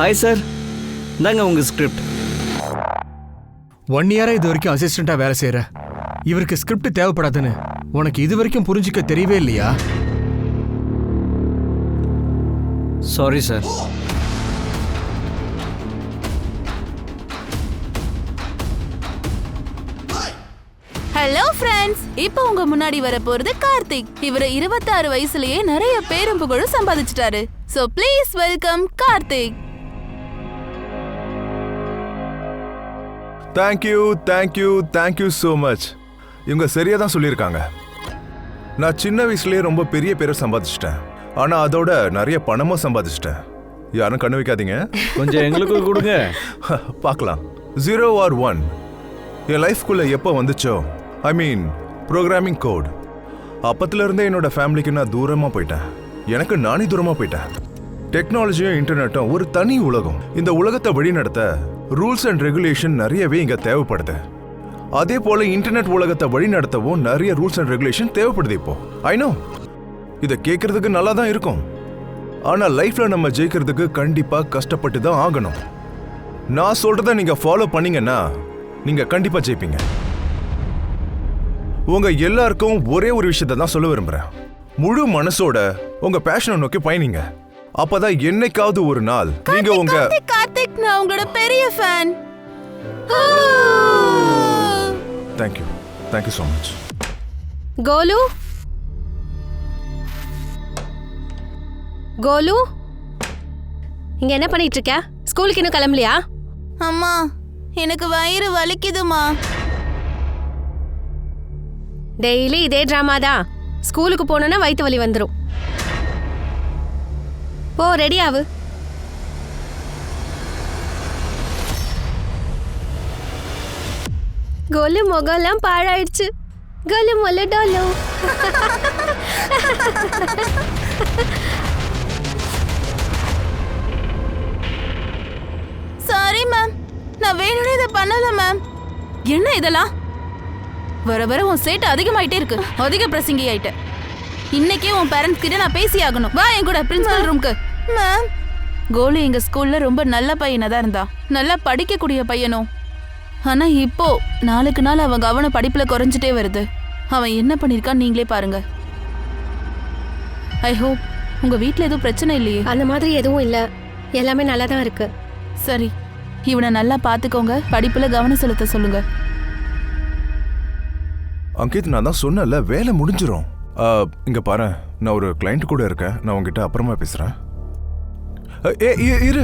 Hi sir, இந்தாங்க உங்கள் script. 1 இயரா இது வரைக்கும் அசிஸ்டண்ட்டாக வேலை செய்கிற இவருக்கு ஸ்கிரிப்ட் தேவைப்படாதுன்னு உனக்கு இது வரைக்கும் புரிஞ்சிக்க தெரியவே இல்லையா? Sorry sir. ஹலோ ஃப்ரெண்ட்ஸ், இப்போ உங்க முன்னாடி வர போறது கார்த்திக். இவரு 26 வயசுலயே நிறைய பேரும் புகழும் சம்பாதிச்சிட்டாரு. So please welcome Karthik. Thank you so much. இவங்க சரியா தான் சொல்லியிருக்காங்க. நான் சின்ன வயசுலயே ரொம்ப பெரிய பேரை சம்பாதிச்சிட்டேன். ஆனா அதோட நிறைய பணமும் சம்பாதிச்சிட்டேன். யாரும் கண்ணு வைக்காதீங்க, கொஞ்சம் எங்களுக்கு கொடுங்க. பார்க்கலாம். 0 or 1 என் லைஃப்குள்ள எப்போ வந்துச்சோ, ஐ மீன் ப்ரோக்ராமிங் கோட், அப்பத்துல இருந்தே என்னோட ஃபேமிலிக்கு நான் தூரமா போயிட்டேன். எனக்கு நானே தூரமா போயிட்டேன். டெக்னாலஜியும் இன்டர்நெட்டும் ஒரு தனி உலகம். இந்த உலகத்தை வழிநடத்த ரூல்ஸ் அண்ட் ரெகுலேஷன் நிறையவே இங்க தேவைப்படுது. அதே போல இன்டர்நெட் உலகத்தை வழிநடத்தவும் நிறைய ரூல்ஸ் அண்ட் ரெகுலேஷன் தேவைப்படுது. இப்போ ஐ நோ இதை கேட்கறதுக்கு நல்லா தான் இருக்கும். ஆனா லைஃப்ல நம்ம ஜெயிக்கிறதுக்கு கண்டிப்பா கஷ்டப்பட்டு தான் ஆகணும். நான் சொல்றதை நீங்க ஃபாலோ பண்ணீங்கன்னா நீங்க கண்டிப்பா ஜெயிப்பீங்க. உங்க எல்லாருக்கும் ஒரே ஒரு விஷயத்தை தான் சொல்ல விரும்புறேன். முழு மனசோட உங்க பேஷனை நோக்கி பயணிங்க. அப்பதான் என்னைக்காவது ஒரு நாள் நீங்க உங்க கார்த்திக், நான் உங்களோட பெரிய ஃபேன். Thank you so much. கோலு, இங்க என்ன பண்ணிட்டு இருக்க? ஸ்கூலுக்கு இன்னும் கிளம்பலையா? அம்மா, எனக்கு வயிறு வலிக்குதுமா. டெய்லி இதே டிராமா தான். ஸ்கூலுக்கு போனோன்னா வயிற்று வலி வந்துடும். போ, ரெடி ஆகு. கோலு முகம்லாம் பாழாயிடுச்சு. கோலு மொல்ல டோலு. சாரி மேம், நான் வேணும்னே இதை பண்ணல மேம். என்ன இதெல்லாம்? வர வர உன் சேட்டு அதிகமாயிட்டே இருக்கு. அதிக பிரசங்கி ஆயிட்ட. இன்னைக்கே உன் பேரண்ட்ஸ் கிட்ட நான் பேசி ஆகணும். வா என் கூட பிரின்சிபல் ரூம்க்கு. மேம், கோலு எங்க ஸ்கூல்ல ரொம்ப நல்ல பையனா தான் இருந்தா, நல்லா படிக்கக்கூடிய பையனும். ஆனா இப்போ நாளுக்கு நாள் அவன் கவனம் படிப்புல குறைஞ்சிட்டே வருது. அவன் என்ன பண்ணிருக்கான்னு நீங்களே பாருங்க. ஐ ஹோப் உங்க வீட்ல எதுவும் பிரச்சனை இல்லையே? அந்த மாதிரி எதுவும் இல்லை, எல்லாமே நல்லா தான் இருக்கு. சரி, இவனை நல்லா பாத்துக்கோங்க, படிப்புல கவனம் செலுத்த சொல்லுங்க. அங்கித், நான் தான் சொன்னல, வேலை முடிஞ்சிரும். இங்க பாரு, நான் ஒரு கிளைண்ட் கூட இருக்கேன். நான் உங்ககிட்ட அப்புறமா பேசுறேன். இரு.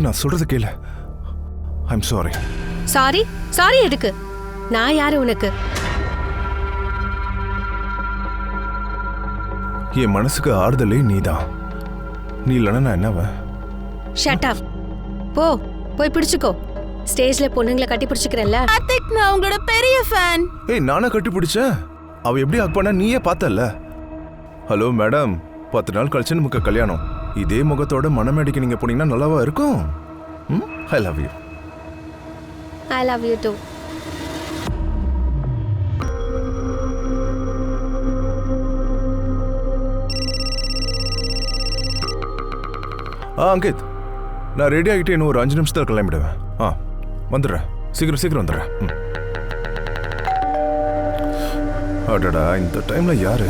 நான் சொல்றது கேளு. I'm sorry. சாரி எதுக்கு? நான் யாரு உனக்கு? என் மனசுக்கு ஆறுதலே நீதான். நீ இல்லைன்னா நான் என்னவ? Shut up. போய் பிடிச்சுக்கோ. ஸ்டேஜ்ல பொண்ணுங்களை கட்டி பிடிச்சுக்கிறல்ல. கார்த்திக், நான் உங்களோட பெரிய ஃபேன். நானே கட்டி பிடிச்சேன். அவ எப்படி ஹக் பண்ணா நீயே பார்த்தல. ஹலோ மேடம், 10 நாள் கழிச்சு நமக்கு கல்யாணம். இதே முகத்தோட மனமேடிக்கு நீங்க போனீங்கன்னா நல்லாவா இருக்கும்? I love you. I love you too. Ankit, நான் ரெடி ஆகிட்டு இன்னும் ஒரு 5 நிமிஷத்துல கிளம்பிடுவேன். வந்துடுறேன். சீக்கிரம் வந்துடுறேன். அடடா, இந்த டைம்ல யாரு?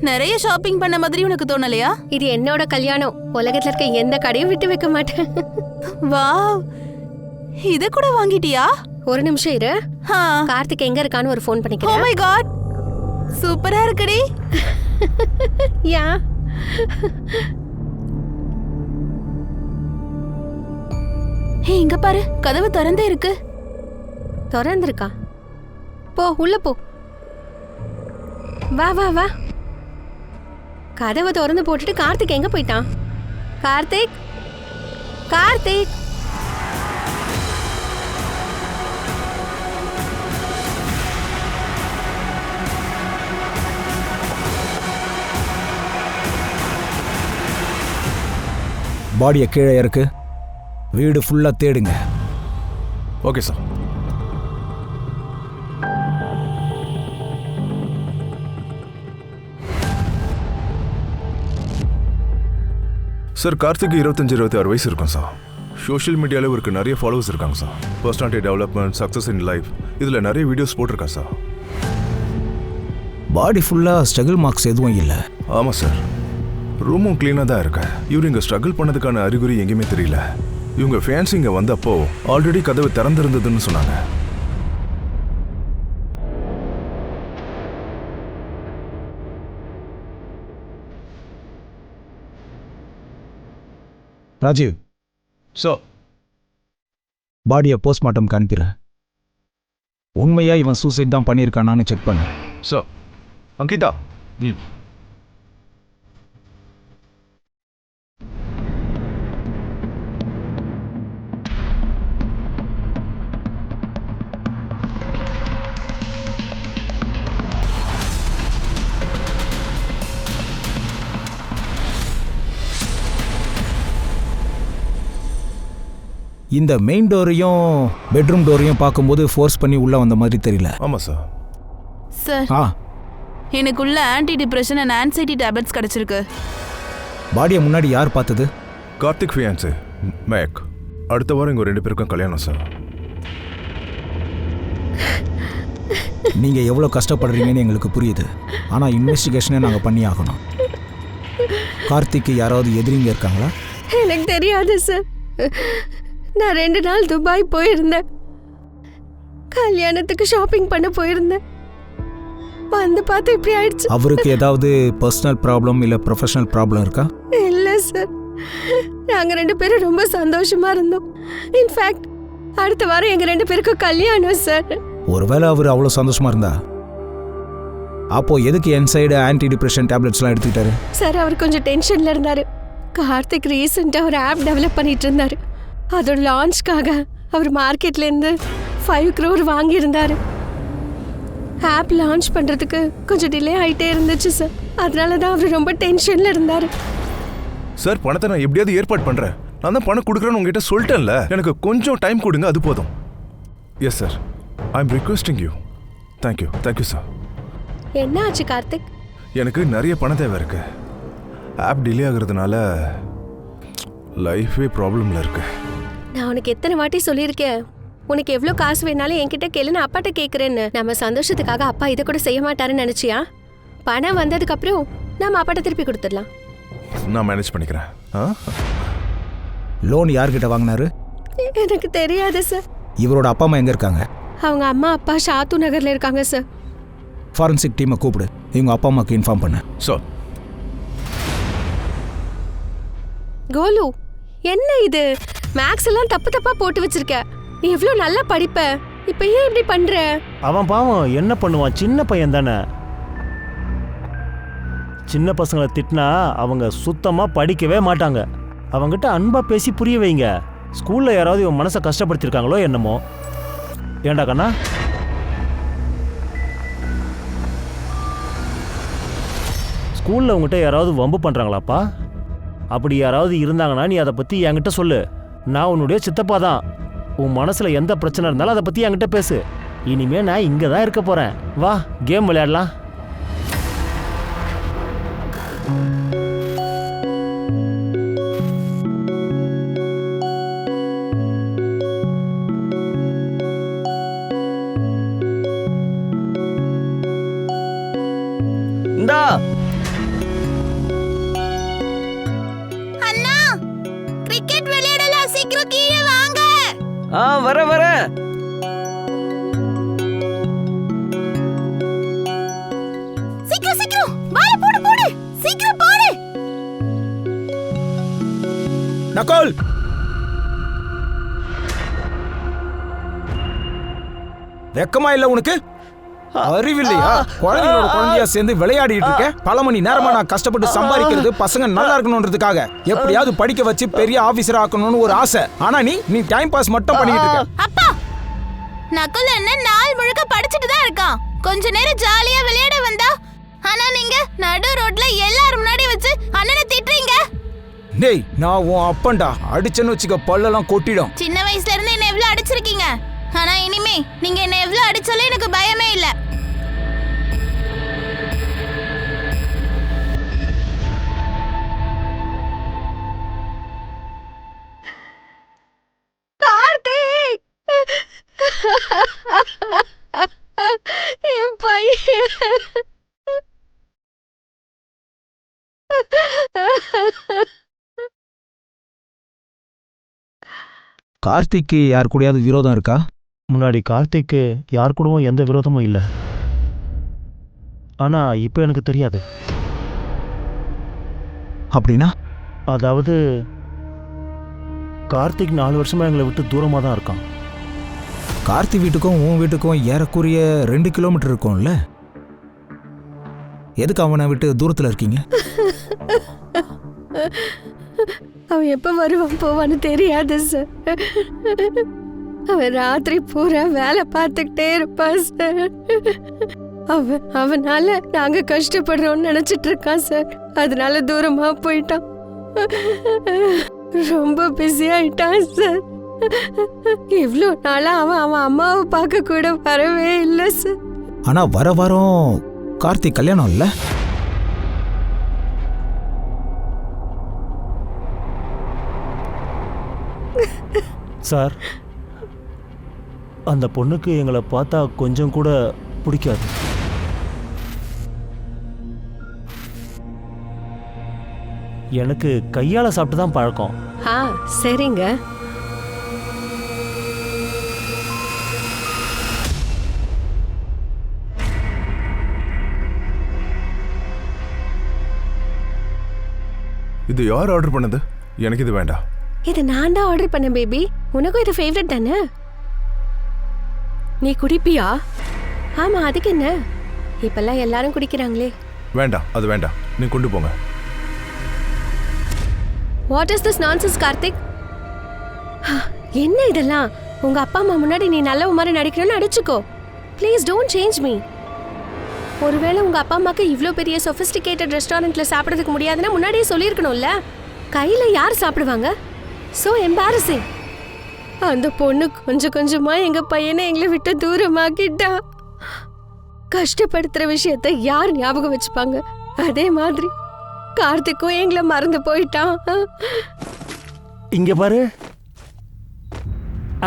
நிறைய ஷாப்பிங் பண்ண மாதிரி உனக்கு தோணலையா? இது என்னோட கல்யாணம். உலகத்துல இருக்க எந்த கடையும் விட்டு வைக்க மாட்டேன். வாவ், இத கூட வாங்கிட்டியா? ஒரு நிமிஷம் இரு. கார்த்திக் எங்க இருக்கான்னு ஒரு ஃபோன் பண்ணிக்கிறேன். ஓ மை காட், சூப்பரா இருக்குடி. யா, இங்க பாரு, கதவு திறந்தே இருக்கு. திறந்திருக்கா? போ, உள்ள போ. வா. கதவை திறந்து போட்டுட்டு கார்த்திக் எங்க போயிட்டான்? கார்த்திக். பாடியை கீழே இருக்கு. வீடு ஃபுல்லா தேடுங்க. Okay sir. சார் கார்த்திக் 25-26 வயசு இருக்கும் சார். சோஷியல் மீடியாவில் இவருக்கு நிறைய ஃபாலோவர்ஸ் இருக்காங்க sir. Personality development, success in life, இதில் நிறைய வீடியோஸ் போட்டிருக்கா சார். பாடி ஃபுல்லாக ஸ்ட்ரகிள் மார்க்ஸ் எதுவும் இல்லை. ஆமாம் சார், ரூமும் க்ளீனாக தான் இருக்கு. இவர் இங்கே ஸ்ட்ரகிள் பண்ணதுக்கான அறிகுறி எங்கேயுமே தெரியல. இவங்க ஃபேன்ஸ் இங்கே வந்தப்போ ஆல்ரெடி கதவு திறந்திருந்ததுன்னு சொன்னாங்க. ராஜீவ், ஸோ பாடியை போஸ்ட்மார்ட்டம்க்கு அனுப்பிடுறேன். உண்மையாக இவன் சூசைட் தான் பண்ணியிருக்கானான்னு செக் பண்ணு. ஸோ அங்கிதா, இந்த மெயின் டோரையும் பெட்ரூம் டோரையும் பார்க்கும்போது ஃபோர்ஸ் பண்ணி உள்ளே வந்த மாதிரி தெரியல. ஆமாம் சார். சார், ஆ, எனக்குள்ள anti depression and anxiety tablets கிடைச்சிருக்கு. பாடியை முன்னாடி யார் பார்த்தது? Karthik fiancé make. அடுத்த வாரம் இங்கே 2 பேருக்கும் கல்யாணம் சார். நீங்கள் எவ்வளோ கஷ்டப்படுறீங்கன்னு எங்களுக்கு புரியுது. ஆனால் இன்வெஸ்டிகேஷனே நாங்கள் பண்ணி ஆகணும். கார்த்திக்கு யாராவது எதிரிங்க இருக்காங்களா? எனக்கு தெரியாது சார். நான் 2 நாள் துபாய் போயிருந்தேன். கல்யாணத்துக்கு ஷாப்பிங் பண்ண போயிருந்தேன். வந்து பார்த்து இப்படி ஆயிடுச்சு. அவருக்கு ஏதாவது பர்சனல் ப்ராப்ளம் இல்லை ப்ரொஃபஷனல் ப்ராப்ளம் இருக்கா? இல்லை சார், நாங்கள் 2 பேரும் ரொம்ப சந்தோஷமா இருந்தோம். இன்ஃபேக்ட் அடுத்த வாரம் எங்கள் 2 பேருக்கும் கல்யாணம் சார். ஒருவேளை அவர் அவ்வளோ சந்தோஷமா இருந்தா அப்போ எதுக்கு என்சைடு ஆன்டி டிப்ரெஷன் டேப்லெட்ஸ்லாம் எடுத்துக்கிட்டாரு? சார், அவர் கொஞ்சம் டென்ஷன்ல இருந்தாரு. கார்த்திக் ரீசெண்டாக ஒரு ஆப் டெவலப் பண்ணிட்டு இருந்தாரு. அதோட லான்ச்காக அவர் மார்க்கெட்லேருந்து 5 crore வாங்கியிருந்தாரு. ஆப் லான்ச் பண்ணுறதுக்கு கொஞ்சம் டிலே ஆகிட்டே இருந்துச்சு சார். அதனால தான் அவர் ரொம்ப டென்ஷனில் இருந்தார். சார், பணத்தை நான் எப்படியாவது ஏற்பாடு பண்ணுறேன். நான் தான் பணம் கொடுக்குறேன்னு உங்ககிட்ட சொல்லிட்டேன்ல. எனக்கு கொஞ்சம் டைம் கொடுங்க, அது போதும். Yes sir, I am requesting you. Thank you sir. என்ன ஆச்சு கார்த்திக்? எனக்கு நிறைய பணம் தேவை இருக்கு. ஆப் டிலே ஆகுறதுனால லைஃபே ப்ராப்ளமில் இருக்கு. நான் உனக்கு எத்தனை வாட்டி சொல்லியிருக்கேன், உனக்கு எவ்வளோ காசு வேணாலும் என்கிட்ட கேளு, நான் அப்பாட்ட கேட்குறேன்னு. நம்ம சந்தோஷத்துக்காக அப்பா இதை கூட செய்ய மாட்டாருன்னு நினச்சியா? பணம் வந்ததுக்கப்புறம் நம்ம அப்பாட்ட திருப்பி கொடுத்துடலாம். நான் மேனேஜ் பண்ணிக்கிறேன். லோன் யார்கிட்ட வாங்கினாரு? எனக்கு தெரியாது சார். இவரோட அப்பா அம்மா எங்கே இருக்காங்க? அவங்க அம்மா அப்பா ஷாத்து நகரில் இருக்காங்க சார். ஃபாரன்சிக் டீமை கூப்பிடு, இவங்க அப்பா அம்மாவுக்கு இன்ஃபார்ம் பண்ண. சார். கோலு, என்ன இது? மேக்ஸ் எல்லாம் தப்பு தப்பா போட்டு வச்சிருக்க. நீ எவ்வளோ நல்லா படிப்ப, இப்ப ஏன் இப்படி பண்ற? அவன் பாவம் என்ன பண்ணுவான், சின்ன பையன் தானே. சின்ன பசங்களை திட்டினா அவங்க சுத்தமா படிக்கவே மாட்டாங்க. அவங்ககிட்ட அன்பா பேசி புரிய வைங்க. ஸ்கூல்ல யாராவது இவன் மனசை கஷ்டப்படுத்திருக்காங்களோ என்னமோ. ஏண்டா கண்ணா? ஸ்கூல்ல உங்ககிட்ட யாராவது வம்பு பண்றாங்களாப்பா? அப்படி யாராவது இருந்தாங்கன்னா நீ அதை பத்தி என்கிட்ட சொல்லு. நான் உன்னுடைய சித்தப்பா தான். உன் மனசுல எந்த பிரச்சனை இருந்தாலும் அதை பத்தி என்கிட்ட பேசு. இனிமே நான் இங்க தான் இருக்க போறேன். வா, கேம் விளையாடலாம். இந்தா அண்ணா, கிரிக்கெட் விளையாடலாம், சீக்கிரம் கீழே வாங்க. வர சீக்கிரம் பால் போடு, சீக்கிரம் போடு. நகோல், வெக்கமா இல்ல உனக்கு? அறிவில்லையா? குழந்தைகளோட குழந்தையா சேர்ந்து விளையாடிட்டு இருக்க. பல மணி நேரமா நான் கஷ்டப்பட்டு சம்பாதிக்கிறது பசங்க நல்லா இருக்கணும்ன்றதுக்காக. எப்படியாவது படிக்க வச்சு பெரிய ஆபீசர் ஆக்கணும்னு ஒரு ஆசை. ஆனா நீ டைம் பாஸ் மட்டும் பண்ணிட்டு இருக்க. அப்பா, நகுல் என்ன நாள் முழுக்க படிச்சிட்டு தான் இருக்கான். கொஞ்ச நேரம் ஜாலியா விளையாட வந்தா, ஆனா நீங்க நடு ரோட்ல எல்லாரும் முன்னாடி வச்சு அண்ணனை திட்டுறீங்க. டேய், நான் உன் அப்பன்டா. அடிச்சேன்னு வச்சுக்க பல்லெல்லாம் கொட்டிடும். சின்ன வயசுல இருந்து என்ன எவ்வளவு அடிச்சிருக்கீங்க. ஆனா இனிமே நீங்க என்ன எவ்வளவு அடிச்சாலும் எனக்கு பயமே இல்ல. கார்த்திக்கு யார் கூடயாவது விரோதம் இருக்கா? முன்னாடி கார்த்திக்கு யார் கூடவும் எந்த விரோதமும் இல்லை. ஆனா இப்போ எனக்கு தெரியாது. அப்படின்னா? அதாவது கார்த்திக் 4 வருஷமா எங்களை விட்டு தூரமாக தான் இருக்கான். கார்த்தி வீட்டுக்கும் உன் வீட்டுக்கும் ஏறக்குறைய 2 கிலோமீட்டர் இருக்கும்ல? எதுக்கு அவனை விட்டு தூரத்தில் இருக்கீங்க? அவன் எப்ப வருவான் போவான்னு தெரியாது சார். அவன் ராத்திரி பூரா வேலை பார்த்துக்கிட்டே இருப்பான் சார். அவனால நாங்க கஷ்டப்படுறோம்னு நினைச்சிட்டு இருக்கான் சார். அதனால தூரமா போயிட்டான். ரொம்ப பிஸி ஆயிட்டான் சார். இவ்வளோ நாளா அவன் அம்மாவை பார்க்க கூட வரவே இல்லை சார். ஆனா வர வாரம் கார்த்திக் கல்யாணம் இல்ல? சார், அந்த பொண்ணுக்கு எங்களை பார்த்தா கொஞ்சம் கூட பிடிக்காது. எனக்கு கையால சாப்பிட்டு தான் பழக்கம். சரிங்க. இது யார் ஆர்டர் பண்ணது? எனக்கு இது வேண்டாம். இது நான் தான் ஆர்டர் பண்ணேன் பேபி. உனக்கும் இது ஃபேவரட் தானே? நீ குடிப்பியா? ஆமா, அதுக்கு என்ன, இப்பெல்லாம் எல்லாரும் குடிக்கிறாங்களே. வேண்டாம், அது வேண்டாம், நீ கொண்டு போங்க. What is this nonsense Karthik? என்ன இதெல்லாம்? உங்க அப்பா அம்மா முன்னாடி நீ நல்ல மாதிரி நடிக்கணும்னு நடிச்சுக்கோ. Please don't change me. ஒருவேளை உங்க அப்பா அம்மாக்கு இவ்வளோ பெரிய சொஃபிஸ்டிகேட்டட் ரெஸ்டாரண்ட்ல சாப்பிட்றதுக்கு முடியாதுன்னா முன்னாடியே சொல்லியிருக்கணும்ல. கையில யார் சாப்பிடுவாங்க? So embarrassing. அந்த பொண்ணு கொஞ்சம் கொஞ்சமா எங்க பையனை எங்களை விட்டு தூரமாக்கிட்டா. கஷ்டப்படுத்துற விஷயத்த யார் ஞாபகம் வச்சுப்பாங்க? அதே மாதிரி கார்த்திக்கும் எங்களை மறந்து போயிட்டான். இங்க பாரு.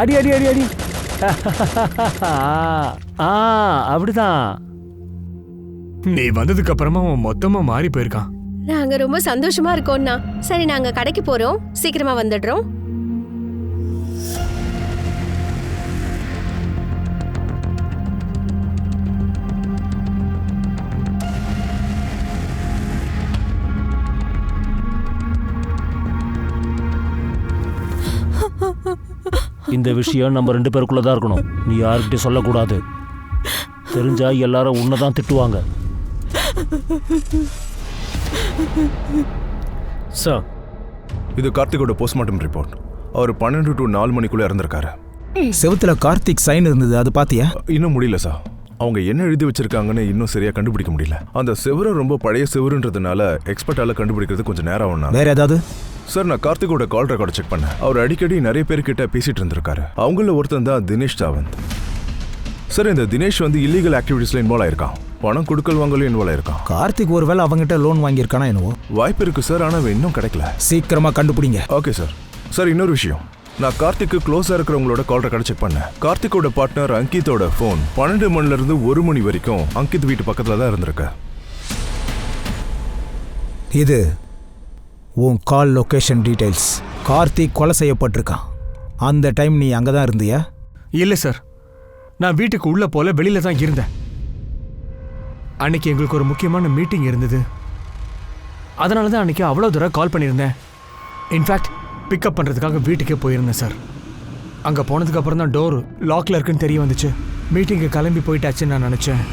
அடி அடி அடி அடி. அப்படிதான். நீ வந்ததுக்கு அப்புறமா அவன் மொத்தமா மாறி போயிருக்கான். நாங்க ரொம்ப சந்தோஷமா இருக்கோம்னா. சரி, நாங்க கடைக்கு போறோம், சீக்கிரமா வந்துடுறோம். இந்த விஷயம் நம்ம 2 பேருக்குள்ள தான் இருக்கணும். நீ யாருக்கிட்டையும் சொல்லக்கூடாது. தெரிஞ்சா எல்லாரும் உன்னை திட்டுவாங்க. சார், இது கார்த்திகோட போஸ்ட்மார்ட்டம் ரிப்போர்ட். அவர் 12 to 4 மணிக்குள்ள இறந்திருக்காரு. செவுத்துல கார்த்திக் சைன் இருந்தது, அது பாத்தியா? இன்னும் முடியல சார். அவங்க என்ன எழுதி வச்சிருக்காங்கன்னு இன்னும் சரியா கண்டுபிடிக்க முடியல. அந்த செவரு ரொம்ப பழைய செவருன்றதுனால எக்ஸ்பர்ட்டால கண்டுபிடிக்கிறது கொஞ்சம் நேரம் ஆகும். வேற ஏதாவது? சார், நான் கார்த்திகோட கால் ரெக்கார்டு செக் பண்ணேன். அவர் அடிக்கடி நிறைய பேர்கிட்ட பேசிட்டு இருந்திருக்காரு. அவங்கள ஒருத்தன் தான் தினேஷ் சாவந்த். சார், இந்த தினேஷ் இல்லீகல் ஆக்டிவிட்டிஸ்ல இன்வால்வ் ஆயிருக்கான். பணம் கொடுக்கல் வாங்கலும் இன்வால்வ் ஆயிருக்கான். கார்த்திக் ஒருவேளை அவங்ககிட்ட லோன் வாங்கியிருக்கானா என்னவோ? வாய்ப்பு இருக்கு சார், ஆனா அவன் இன்னும் கிடைக்கல. சீக்கிரமா கண்டுபிடிங்க. Okay sir. சார், இன்னொரு விஷயம், நான் கார்த்திக்கு க்ளோஸா இருக்கிறவங்களோட கால் ரெக்கார்டு செக் பண்ணேன். கார்த்திகோட பார்ட்னர் அங்கித்தோட போன் 12 மணில இருந்து 1 மணி வரைக்கும் அங்கித் வீட்டு பக்கத்துல தான் இருந்திருக்கு. இது உன் கால் லொகேஷன் டீடைல்ஸ். கார்த்திக் கொலை செய்யப்பட்டிருக்கான். அந்த டைம் நீ அங்கே தான் இருந்தியா? இல்ல சார், நான் வீட்டுக்கு உள்ள போல வெளியில தான் இருந்தேன். அன்னைக்கு எங்களுக்கு ஒரு முக்கியமான மீட்டிங் இருந்தது. அதனால தான் அன்னைக்கு அவ்வளோ தூரம் கால் பண்ணியிருந்தேன். இன்ஃபேக்ட் பிக்கப் பண்ணுறதுக்காக வீட்டுக்கே போயிருந்தேன் சார். அங்கே போனதுக்கு அப்புறம் தான் டோர் லாக்ல இருக்குன்னு தெரிய வந்துச்சு. மீட்டிங்கு கிளம்பி போயிட்டாச்சுன்னு நான் நினச்சேன்.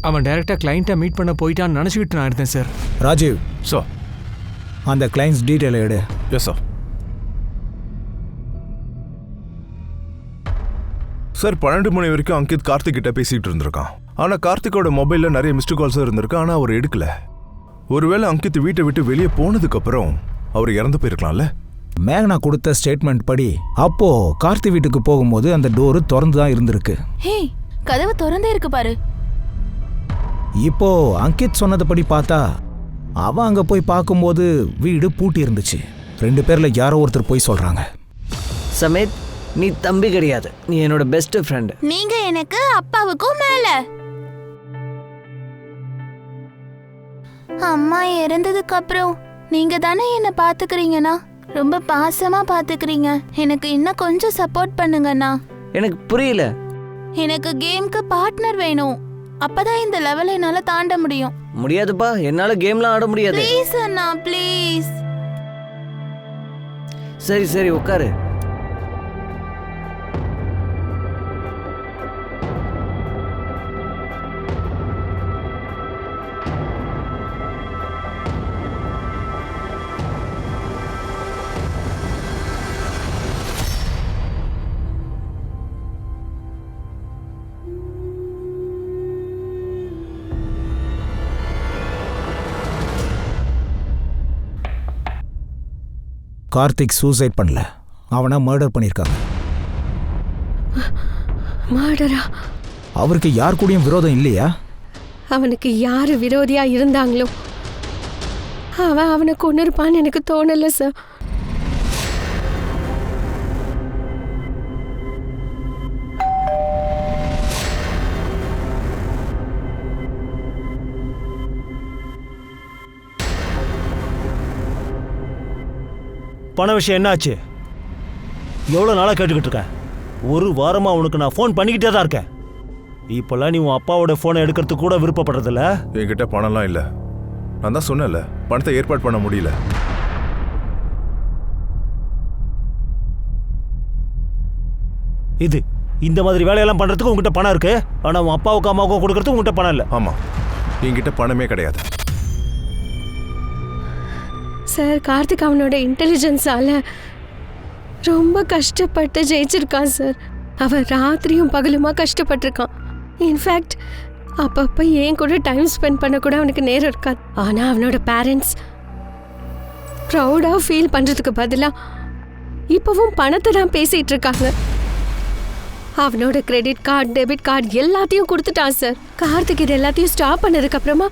அவன் டைரெக்டாக கிளைண்ட்டை மீட் பண்ண போயிட்டான்னு நினச்சிக்கிட்டு நான் இருந்தேன் சார். ராஜீவ், சார், அந்த கிளைண்ட்ஸ் டீட்டெயில் எடு. Yes sir. சார், 12 மணி வரைக்கும் அங்கித் கார்த்திக் கிட்ட பேசிட்டு இருந்திருக்கான். ஆனா கார்த்திகோட மொபைல்ல நிறைய மிஸ்டு கால்ஸும் இருந்திருக்கு. ஆனா அவர் எடுக்கல. ஒருவேளை அங்கித் வீட்டை விட்டு வெளியே போனதுக்கு அப்புறம் அவர் இறந்து போயிருக்கலாம்ல. மேகனா கொடுத்த ஸ்டேட்மெண்ட் படி அப்போ கார்த்தி வீட்டுக்கு போகும்போது அந்த டோரு திறந்து தான் இருந்திருக்கு. ஹே, கதவு திறந்தே இருக்கு பாரு. இப்போ அங்கித் சொன்னதுபடி பார்த்தா அவன் அங்க போய் பார்க்கும்போது வீடு பூட்டி இருந்துச்சு. 2 பேர்ல யாரோ ஒருத்தர் போய் சொல்றாங்க. சமேத், நீ தம்பி கிடையாது, நீ என்னோட பெஸ்ட் ஃப்ரெண்டு. நீங்க எனக்கு அப்பாவுக்கும் மேல. அம்மா இறந்ததுக்கு அப்புறம் நீங்க தானே என்ன பாத்துக்கிறீங்கண்ணா. ரொம்ப பாசமா பாத்துக்கிறீங்க. எனக்கு இன்னும் கொஞ்சம் சப்போர்ட் பண்ணுங்கண்ணா. எனக்கு புரியல. எனக்கு கேம்க்கு பார்ட்னர் வேணும். அப்பதான் இந்த லெவலை என்னால தாண்ட முடியும். முடியாதுப்பா, என்னால கேம்லாம் ஆட முடியாது. Please Anna, please. சரி சரி உட்காரு. கார்த்திக் சூசைட் பண்ணல, அவனை மர்டர் பண்ணியிருக்காங்க. மர்டரா? அவருக்கு யார் கூடயும் விரோதம் இல்லையா? அவனுக்கு யாரு விரோதியா இருந்தாங்களோ அவன் அவனை கொன்னிருப்பான்னு எனக்கு தோணல சார். பண விஷயம் என்னாச்சு? எவ்வளோ நாளாக கேட்டுக்கிட்டு இருக்கேன். ஒரு வாரமாக உனக்கு நான் ஃபோன் பண்ணிக்கிட்டே தான் இருக்கேன். இப்போல்லாம் நீ உன் அப்பாவோட ஃபோனை எடுக்கிறதுக்கு கூட விருப்பப்படுறதில்ல. என்கிட்ட பணம்லாம் இல்லை. நான் தான் சொன்னேன்ல, பணத்தை ஏற்பாடு பண்ண முடியல. இந்த மாதிரி வேலையெல்லாம் பண்ணுறதுக்கு உங்ககிட்ட பணம் இருக்கு, ஆனால் உன் அப்பாவுக்கு அம்மாவுக்கும் கொடுக்கறதுக்கு உங்ககிட்ட பணம் இல்லை. ஆமாம், என்கிட்ட பணமே கிடையாது. சார், கார்த்திக் அவனோட இன்டெலிஜென்ஸால ரொம்ப கஷ்டப்பட்டு ஜெயிச்சிருக்கான் சார். அவன் ராத்திரியும் பகலுமா கஷ்டப்பட்டிருக்கான். இன்ஃபேக்ட் அப்பப்போ ஏன் கூட டைம் ஸ்பெண்ட் பண்ண கூட அவனுக்கு நேரம் இருக்காது. ஆனால் அவனோட பேரண்ட்ஸ் ப்ரௌடாக ஃபீல் பண்ணுறதுக்கு பதிலாக இப்போவும் பணத்தை தான் பேசிகிட்டு இருக்காங்க. அவனோட கிரெடிட் கார்டு, டெபிட் கார்டு எல்லாத்தையும் கொடுத்துட்டான் சார். கார்த்திக் இது எல்லாத்தையும் ஸ்டாப் பண்ணதுக்கப்புறமா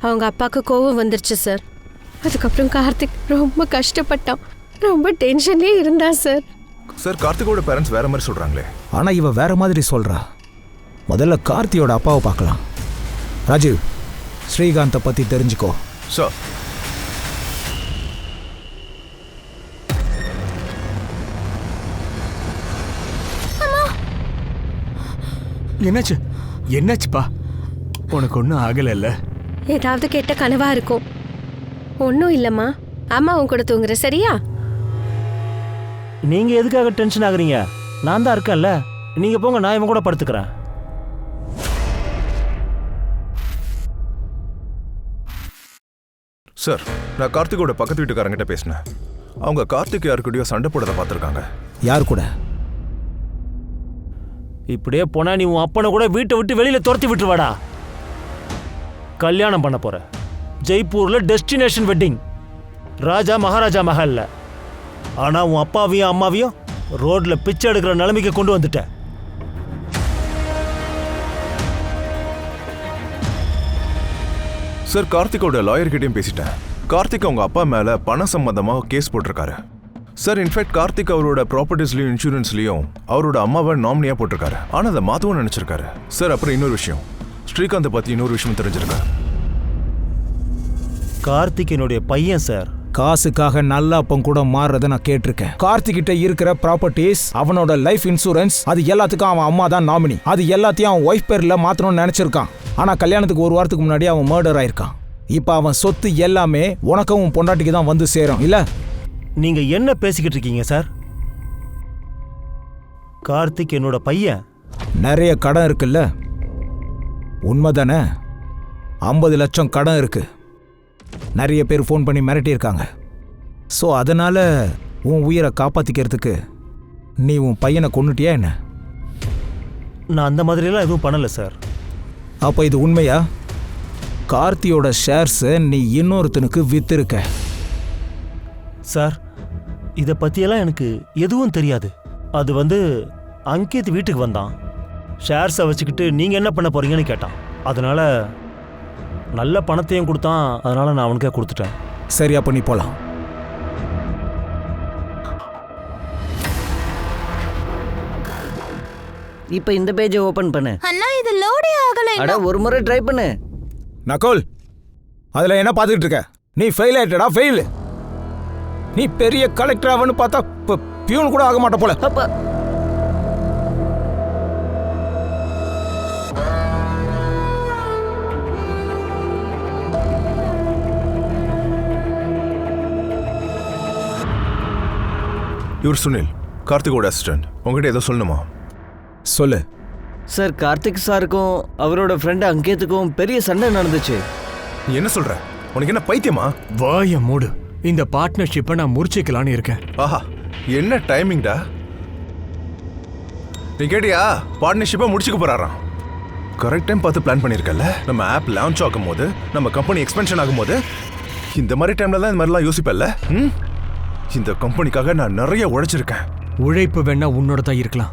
அவங்க அப்பாவுக்கு கோவம் வந்துருச்சு சார். அதுக்கப்புறம் கார்த்திக் ரொம்ப கஷ்டப்பட்டான், ரொம்ப டென்ஷன்லேயே இருந்தான் சார். சார், கார்த்திகோட பேரண்ட்ஸ் வேற மாதிரி சொல்றாங்களே. ஆனா இவ வேற மாதிரி சொல்றா. முதல்ல கார்த்தியோட அப்பாவை பார்க்கலாம். ராஜீவ், ஸ்ரீகாந்தை பத்தி தெரிஞ்சுக்கோ. சார், என்னாச்சு? என்னாச்சுப்பா? உனக்கு ஒன்றும் ஆகலைல்ல? ஏதாவது கெட்ட கனவா இருக்கும். ஒன்றும் இல்லைம்மா, அம்மா உன் கூட தூங்குற, சரியா? நீங்கள் எதுக்காக டென்ஷன் ஆகுறீங்க? நான் தான் இருக்கேன்ல. நீங்கள் போங்க, நான் இவன் கூட படுத்துக்கிறேன். சார், நான் கார்த்திகோட பக்கத்து வீட்டுக்காரங்கிட்ட பேசினேன். அவங்க கார்த்திக் யாருக்கூடயோ சண்டை போடுறத பார்த்துருக்காங்க. யார் கூட? இப்படியே போனா நீ உன் அப்பனை கூட வீட்டை விட்டு வெளியில துரத்தி விட்டுருவாடா. கல்யாணம் பண்ண போற ஜெய்ப்பூர்ல டெஸ்டினேஷன் வெட்டிங், ராஜா மகாராஜா மஹல்ல. ஆனா உன் அப்பாவையும் அம்மாவையும் ரோட்ல பிச்சை எடுக்கிற நிலைமைக்கு கொண்டு வந்துட்ட. சார், கார்த்திகோட லாயர்கிட்டையும் பேசிட்டேன். கார்த்திக் அவங்க அப்பா மேல பண சம்பந்தமாக கேஸ் போட்டிருக்காரு. சார், இன்ஃபேக்ட் கார்த்திக் அவரோட ப்ராப்பர்ட்டிஸ்லயும் இன்சூரன்ஸ்லயும் அவரோட அம்மாவை நாமினியா போட்டிருக்காரு. ஆனா அதை மாத்தவும் நினைச்சிருக்காரு. சார், அப்புறம் இன்னொரு விஷயம், ஸ்ரீகாந்தை பத்தி இன்னொரு விஷயம் தெரிஞ்சிருக்கா? கார்த்திக் என்னுடைய பையன் சார். காசுக்காக நல்ல அப்பம் கூட மாறுறத நான் கேட்டிருக்கேன். கார்த்திக் கிட்ட இருக்கிற ப்ராப்பர்ட்டிஸ், அவனோட லைஃப் இன்சூரன்ஸ், அது எல்லாத்துக்கும் அவன் அம்மா தான் நாமினி. அது எல்லாத்தையும் அவன் ஒய்ஃப் பேர்ல மாத்தணும்னு நினைச்சிருக்கான். ஆனா கல்யாணத்துக்கு ஒரு வாரத்துக்கு முன்னாடி அவன் மர்டர் ஆயிருக்கான். இப்ப அவன் சொத்து எல்லாமே உனக்கும் பொண்டாட்டிக்கு தான் வந்து சேரும். இல்ல, நீங்க என்ன பேசிக்கிட்டு இருக்கீங்க சார்? கார்த்திக் என்னோட பையன். நிறைய கடன் இருக்குல்ல, உண்மைதானே? 50 லட்சம் கடன் இருக்கு. நிறைய பேர் ஃபோன் பண்ணி மிரட்டியிருக்காங்க. ஸோ அதனால உன் உயிரை காப்பாத்திக்கிறதுக்கு நீ உன் பையனை கொன்னுட்டியா என்ன? நான் அந்த மாதிரிலாம் எதுவும் பண்ணல சார். அப்போ இது உண்மையா? கார்த்தியோட ஷேர்ஸை நீ இன்னொருத்தனுக்கு வித்திருக்க. சார், இதை பற்றியெல்லாம் எனக்கு எதுவும் தெரியாது. அது அங்கித் வீட்டுக்கு வந்தான், ஷேர்ஸை வச்சுக்கிட்டு நீங்கள் என்ன பண்ண போகிறீங்கன்னு கேட்டான். அதனால் நல்ல பணத்தையும் கொடுத்தான். அதனால் நான் அவனுக்கே கொடுத்துட்டேன். சரி, அப்போ நீ போகலாம். இப்போ இந்த பேஜை ஓபன் பண்ணு. அண்ணா இது லோடே ஆகல அட ஒரு முறை ட்ரை பண்ணு. நகுல், அதுல என்ன பார்த்துக்கிட்டு இருக்க? நீ ஃபெயில் ஆயிட்டடா, ஃபெயில். நீ பெரிய கலெக்டர் ஆவன்னு பார்த்தா பியூன் கூட ஆக மாட்ட போல. அப்பா இவர் சுனில், கார்த்திகோட அசிஸ்டன்ட். உங்ககிட்ட ஏதோ சொல்லணுமா? சொல்லு. சார், கார்த்திக் சாருக்கும் அவரோட ஃப்ரெண்டு அங்கேத்துக்கும் பெரிய சண்டை நடந்துச்சு. நீ என்ன சொல்ற? உனக்கு என்ன பைத்தியமா? வாய மூடு. இந்த பார்ட்னர்ஷிப்பை நான் முறிச்சிக்கலான்னு இருக்கேன். ஆஹா, என்ன டைமிங்டா! நீ கேட்டியா? பார்ட்னர்ஷிப்பை முடிச்சுக்க போறாராம். கரெக்ட் டைம் பார்த்து பிளான் பண்ணியிருக்கல. நம்ம ஆப் லான்ச் ஆகும் போது, நம்ம கம்பெனி எக்ஸ்பென்ஷன் ஆகும்போது, இந்த மாதிரி டைம்ல தான் இந்த மாதிரிலாம் யோசிப்பல்ல. இந்த கம்பெனிக்காக நான் நிறைய உழைச்சிருக்கேன். உழைப்பு வேணா உன்னோட தான் இருக்கலாம்,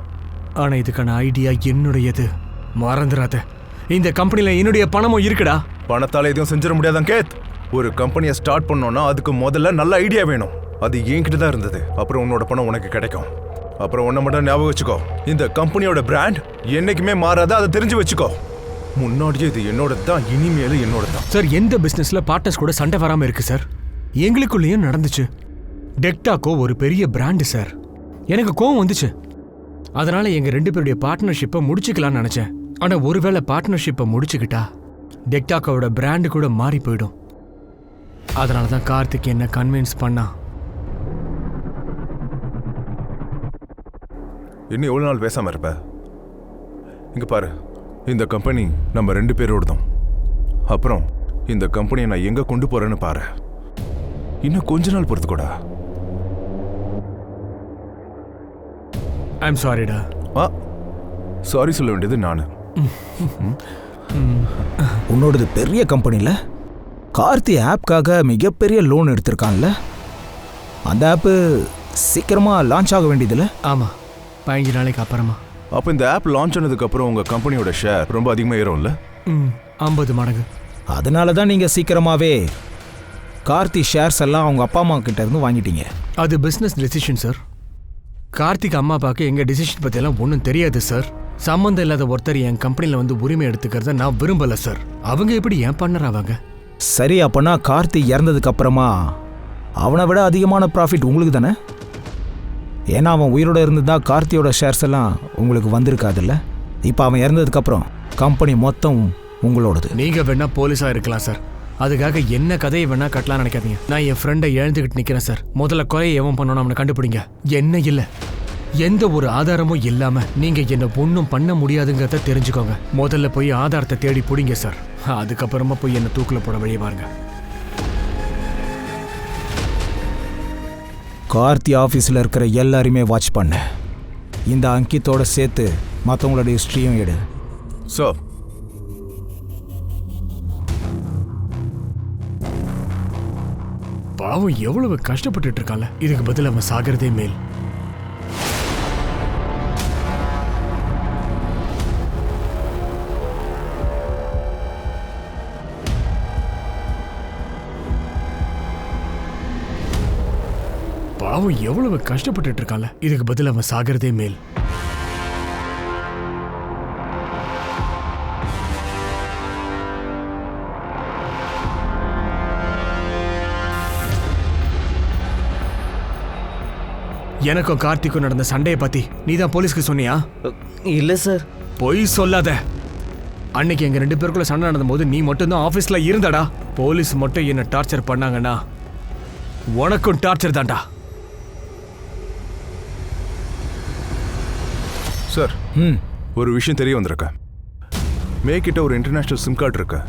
ஆனா இதுக்கான ஐடியா என்னுடையது. மறந்துடாத, இந்த கம்பெனில என்னுடைய பணமும் இருக்குடா. பணத்தால எதுவும் செஞ்சிட முடியாதான் கேத். ஒரு கம்பெனியை ஸ்டார்ட் பண்ணோம்னா அதுக்கு முதல்ல நல்ல ஐடியா வேணும். அது என்கிட்ட தான் இருந்தது. அப்புறம் உன்னோட பணம் உனக்கு கிடைக்கும். அப்புறம் ஒன்றை மட்டும் ஞாபகம் வச்சுக்கோ, இந்த கம்பெனியோட பிராண்ட் என்னைக்குமே மாறாத, அதை தெரிஞ்சு வச்சுக்கோ. முன்னாடியே இது என்னோட தான், இனிமேலும் என்னோட தான். சார், எந்த பிசினஸ்ல பார்ட்னர்ஸ் கூட சண்டை வராம இருக்கு சார்? எங்களுக்குள்ளேயும் நடந்துச்சு. டெக்டாக்கோ ஒரு பெரிய பிராண்டு சார். எனக்கு கோவம் வந்துச்சு. அதனால எங்க 2 பேருடைய பார்ட்னர்ஷிப்பை முடிச்சுக்கலாம்னு நினைச்சேன். ஆனா ஒருவேளை பார்ட்னர்ஷிப்பை முடிச்சுக்கிட்டா டெக்டாக்கோட பிராண்டு கூட மாறி போயிடும். அதனால தான் கார்த்திக் என்ன கன்வின்ஸ் பண்ணா. இன்னும் எவ்வளவு நாள் பேசாம இருப்ப? இங்க பாரு, இந்த கம்பெனி நம்ம 2 பேரோடதும். அப்புறம் இந்த கம்பெனியை நான் எங்க கொண்டு போறேன்னு பாரு. இன்னும் கொஞ்ச நாள் பொறுத்துக்கூடா. ஐம் சாரிடா. சாரி சொல்ல வேண்டியது நானு. உன்னோடது பெரிய கம்பெனியில் கார்த்தி ஆப்காக மிகப்பெரிய லோன் எடுத்திருக்கான்ல. அந்த ஆப்பு சீக்கிரமாக லான்ச் ஆக வேண்டியதில்ல? ஆமாம், 15 நாளைக்கு அப்புறமா. அப்போ இந்த ஆப் லான்ச் ஆனதுக்கு அப்புறம் உங்க கம்பெனியோட ஷேர் ரொம்ப அதிகமாக ஏறும்ல? 50 மடங்கு. அதனால தான் நீங்கள் சீக்கிரமாகவே கார்த்தி ஷேர்ஸ் எல்லாம் அவங்க அப்பா அம்மா கிட்ட இருந்து வாங்கிட்டீங்க. அது பிஸ்னஸ் டெசிஷன் சார். கார்த்திக் அம்மா அப்பாவுக்கு எங்கள் டெசிஷன் பற்றியெல்லாம் ஒன்றும் தெரியாது சார். சம்மந்தம் இல்லாத ஒருத்தர் என் கம்பெனியில் வந்து உரிமை எடுத்துக்கிறத நான் விரும்பலை சார். அவங்க எப்படி ஏன் பண்ணர் ஆவாங்க? சரி, அப்போனா கார்த்தி இறந்ததுக்கு அப்புறமா அவனை விட அதிகமான ப்ராஃபிட் உங்களுக்கு தானே? ஏன்னா அவன் உயிரோட இருந்ததா கார்த்தியோட ஷேர்ஸ் எல்லாம் உங்களுக்கு வந்திருக்காதுல்ல. இப்போ அவன் இறந்ததுக்கப்புறம் கம்பெனி மொத்தம் உங்களோடது. நீங்கள் வேணா போலீஸாக இருக்கலாம் சார். அதுக்காக என்ன கதையை வேணா கட்டலாம்னு நினைக்காதீங்க. நான் என் ஃப்ரெண்டை இழந்துக்கிட்டு நிற்கிறேன் சார். முதல்ல கொலையை எவன் பண்ணணும் அவனை கண்டுபிடிங்க. என்ன இல்லை, எந்த ஒரு ஆதாரமும் இல்லாமல் நீங்கள் என்ன ஒன்றும் பண்ண முடியாதுங்கிறத தெரிஞ்சுக்கோங்க. முதல்ல போய் ஆதாரத்தை தேடி பிடிங்க சார். அதுக்கப்புறமா போய் என்னை தூக்கில் போட வழியை பாருங்க. கார்த்தி ஆஃபீஸில் இருக்கிற எல்லாரையுமே வாட்ச் பண்ண. இந்த அங்கித்தோட சேர்த்து மற்றவங்களோட ஹிஸ்ட்ரியும் எடு. சார், பாவம் எவ்வளவு கஷ்டப்பட்டுட்டு இருக்கான்ல. இதுக்கு பதில் அவன் சாகிறதே மேல். பாவம் எவ்வளவு கஷ்டப்பட்டுட்டு இருக்கான்ல. இதுக்கு பதில் அவன் சாகிறதே மேல். எனக்கும் கார்த்திக்கும் நடந்த சண்டையை பத்தி நீ தான் போலீஸ்க்கு சொன்னியா? இல்லை சார். பொய் சொல்லாத. அன்னைக்கு எங்க 2 பேருக்குள்ள சண்டை நடந்த போது நீ மட்டும்தான் ஆபீஸ்ல இருந்தடா. போலீஸ் மட்டும் என்ன டார்ச்சர் பண்ணாங்கன்னா உனக்கும் டார்ச்சர் தான்டா. சார், ஒரு விஷயம் தெரிய வந்திருக்க. மே கிட்ட ஒரு இன்டர்நேஷனல் சிம் கார்டு இருக்கு.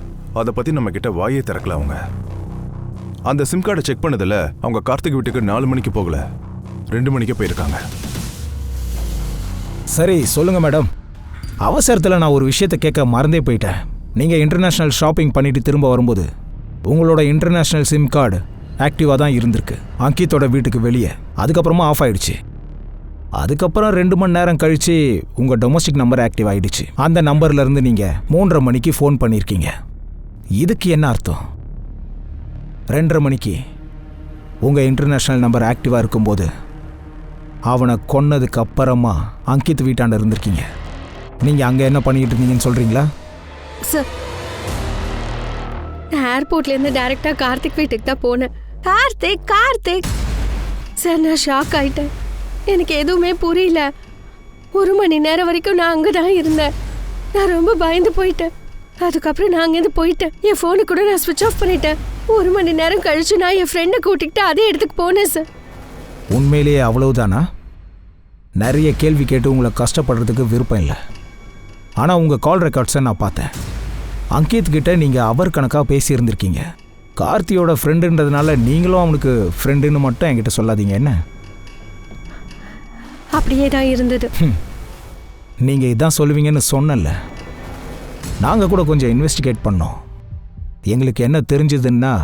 அதை பத்தி நம்ம கிட்ட வாயே திறக்கல. அவங்க அந்த சிம் கார்டை செக் பண்ணதுல அவங்க கார்த்திக் வீட்டுக்கு 4 மணிக்கு போகல, 2 மணிக்கு போயிருக்காங்க. சரி, சொல்லுங்க மேடம். அவசரத்தில் நான் ஒரு விஷயத்தை கேட்க மறந்தே போயிட்டேன். நீங்கள் இன்டர்நேஷ்னல் ஷாப்பிங் பண்ணிட்டு திரும்ப வரும்போது உங்களோட இன்டர்நேஷ்னல் சிம் கார்டு ஆக்டிவாக தான் இருந்திருக்கு அங்கித்தோட வீட்டுக்கு வெளியே. அதுக்கப்புறமா ஆஃப் ஆயிடுச்சு. அதுக்கப்புறம் 2 மணி நேரம் கழித்து உங்கள் டொமஸ்டிக் நம்பர் ஆக்டிவ் ஆகிடுச்சு. அந்த நம்பர்லேருந்து நீங்கள் 3:30 மணிக்கு ஃபோன் பண்ணியிருக்கீங்க. இதுக்கு என்ன அர்த்தம்? 2:30 மணிக்கு உங்கள் இன்டர்நேஷ்னல் நம்பர் ஆக்டிவாக இருக்கும்போது அவனை கொன்னதுக்கு அப்புறமா அங்கித் வீட்டாண்ட இருந்திருக்கீங்க. நீங்கள் அங்கே என்ன பண்ணிக்கிட்டு இருந்தீங்கன்னு சொல்கிறீங்களா? சார், நான் ஏர்போர்ட்லேருந்து டைரெக்டாக கார்த்திக் வீட்டுக்கு தான் போனேன். கார்த்திக் கார்த்திக் சார், நான் ஷாக் ஆயிட்டேன். எனக்கு எதுவுமே புரியல. 1 மணி நேரம் வரைக்கும் நான் அங்கே தான் இருந்தேன். நான் ரொம்ப பயந்து போயிட்டேன். அதுக்கப்புறம் நான் அங்கேருந்து போயிட்டேன். என் ஃபோனு கூட நான் ஸ்விட்ச் ஆஃப் பண்ணிட்டேன். 1 மணி நேரம் கழிச்சு நான் என் ஃப்ரெண்டை கூட்டிகிட்டு அதே இடத்துக்கு போனேன் சார். உண்மையிலேயே அவ்வளவுதானா? நிறைய கேள்வி கேட்டு உங்களை கஷ்டப்படுறதுக்கு விருப்பம் இல்லை. ஆனால் உங்கள் கால் ரெக்கார்ட்ஸை நான் பார்த்தேன். அங்கித் கிட்ட நீங்கள் அவர் கணக்காக பேசியிருந்திருக்கீங்க. கார்த்தியோட ஃப்ரெண்டுன்றதுனால நீங்களும் அவனுக்கு ஃப்ரெண்டுன்னு மட்டும் என்கிட்ட சொல்லாதீங்க என்ன? அப்படியே தான் இருந்தது. நீங்கள் இதான் சொல்லுவீங்கன்னு சொன்னல. நாங்கள் கூட கொஞ்சம் இன்வெஸ்டிகேட் பண்ணோம். எங்களுக்கு என்ன தெரிஞ்சதுன்னா,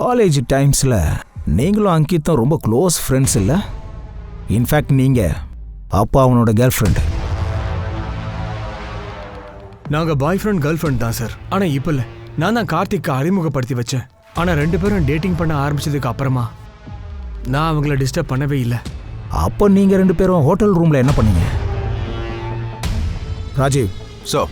காலேஜ் டைம்ஸில் நீங்களும் அங்கித்தும் ரொம்ப க்ளோஸ் ஃப்ரெண்ட்ஸ் இல்லை? இன்ஃபேக்ட் நீங்கள் அப்பா அவனோட கேர்ள் ஃப்ரெண்டு. நாங்கள் பாய் ஃப்ரெண்ட் கேர்ள் ஃப்ரெண்ட் தான் சார். ஆனால் இப்போ இல்லை. நான் தான் கார்த்திக்கு அறிமுகப்படுத்தி வச்சேன். ஆனால் 2 பேரும் டேட்டிங் பண்ண ஆரம்பிச்சதுக்கு அப்புறமா நான் அவங்கள டிஸ்டர்ப் பண்ணவே இல்லை. அப்போ நீங்கள் 2 பேரும் ஹோட்டல் ரூமில் என்ன பண்ணீங்க? ராஜீவ். ஸோ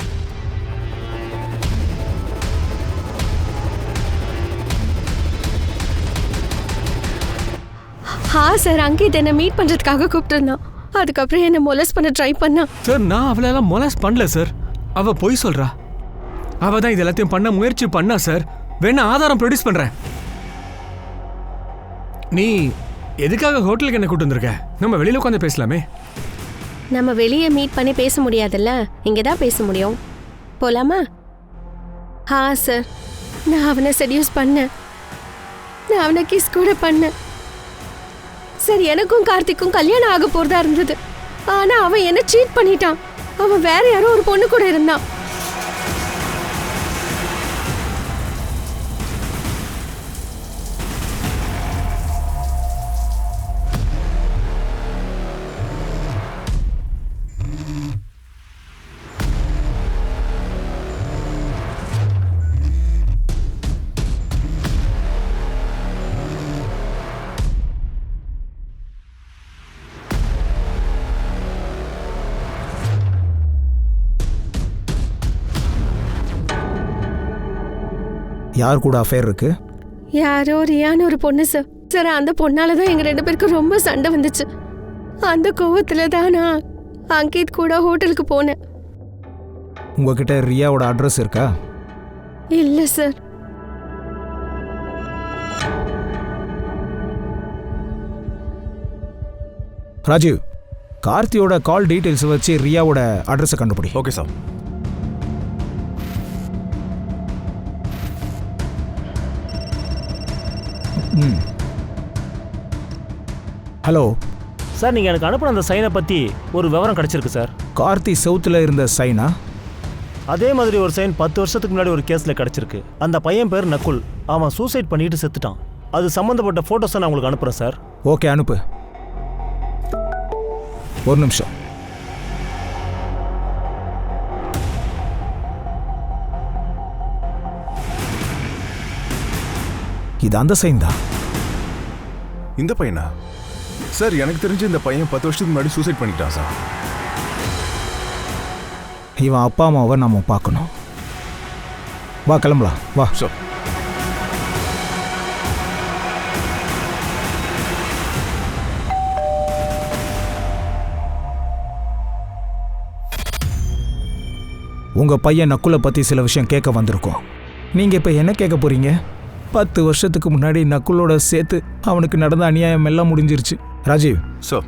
சார், அங்கித் என்னை மீட் பண்ணுறதுக்காக கூப்பிட்டுருந்தான். அதுக்கப்புறம் என்னை மொலஸ் பண்ண ட்ரை பண்ணான். சார், நான் அவளெல்லாம் மொலாஸ் பண்ணல சார். அவ பொய் சொல்றா. அவ தான் இது எல்லாத்தையும் பண்ண முயற்சி பண்ணா சார். வேணா ஆதாரம் ப்ரொடியூஸ் பண்றேன். நீ எதுக்காக ஹோட்டலுக்கு என்ன கூட்டு வந்திருக்க? நம்ம வெளியில உட்காந்து பேசலாமே. நம்ம வெளியே மீட் பண்ணி பேச முடியாதுல்ல, இங்கே தான் பேச முடியும். போலாமா? சார், நான் அவனை செடியூஸ் பண்ணேன். நான் அவனை கிஸ் கூட பண்ணேன் சார். எனக்கும் கார்த்திக்கும் கல்யாணம் ஆக போறதா இருந்தது. ஆனா அவன் என்ன சீட் பண்ணிட்டான். அவன் வேற யாரோ ஒரு பொண்ணு கூட இருந்தான். யார் கூட அஃபேர் இருக்கு? யாரோ ரியான்னு ஒரு பொண்ணு சார். சார், அந்த பொண்ணால தான் எங்க 2 பேருக்கும் ரொம்ப சண்டை வந்துச்சு. அந்த கோவத்துல தான் நான் அங்கித் கூட ஹோட்டலுக்கு போனேன். உங்ககிட்ட ரியாவோட அட்ரஸ் இருக்கா? இல்ல சார். ராஜீவ், கார்த்தியோட கால் டீடைல்ஸ் வச்சு ரியாவோட அட்ரஸை கண்டுபிடி. Okay sir. ஹலோ சார், நீங்கள் எனக்கு அனுப்பின அந்த சைனை பற்றி ஒரு விவரம் கிடச்சிருக்கு சார். கார்த்தி சவுத்தில் இருந்த சைனா? அதே மாதிரி ஒரு சைன் 10 வருஷத்துக்கு முன்னாடி ஒரு கேஸில் கிடச்சிருக்கு. அந்த பையன் பேர் நக்குல். அவன் சூசைட் பண்ணிட்டு செத்துட்டான். அது சம்மந்தப்பட்ட ஃபோட்டோஸை நான் உங்களுக்கு அனுப்புகிறேன் சார். ஓகே, அனுப்பு. ஒரு நிமிஷம். இது அந்த சைன் தான். இந்த பையனா? சார், எனக்கு தெரிஞ்சு இந்த பையன் 10 வருஷத்துக்கு முன்னாடி சூசைட் பண்ணிட்டான் சார். இவன் அப்பா அம்மாவை நம்ம பார்க்கணும். வா, கிளம்பலாம். வா. சார், உங்க பையன் நக்குலை பத்தி சில விஷயம் கேட்க வந்திருக்கோம். நீங்க இப்ப என்ன கேட்க போறீங்க? 10 வருஷத்துக்கு முன்னாடி நக்குலோட சேர்த்து அவனுக்கு நடந்த அநியாயம் எல்லாம் முடிஞ்சிருச்சு. ராஜீவ் சார்,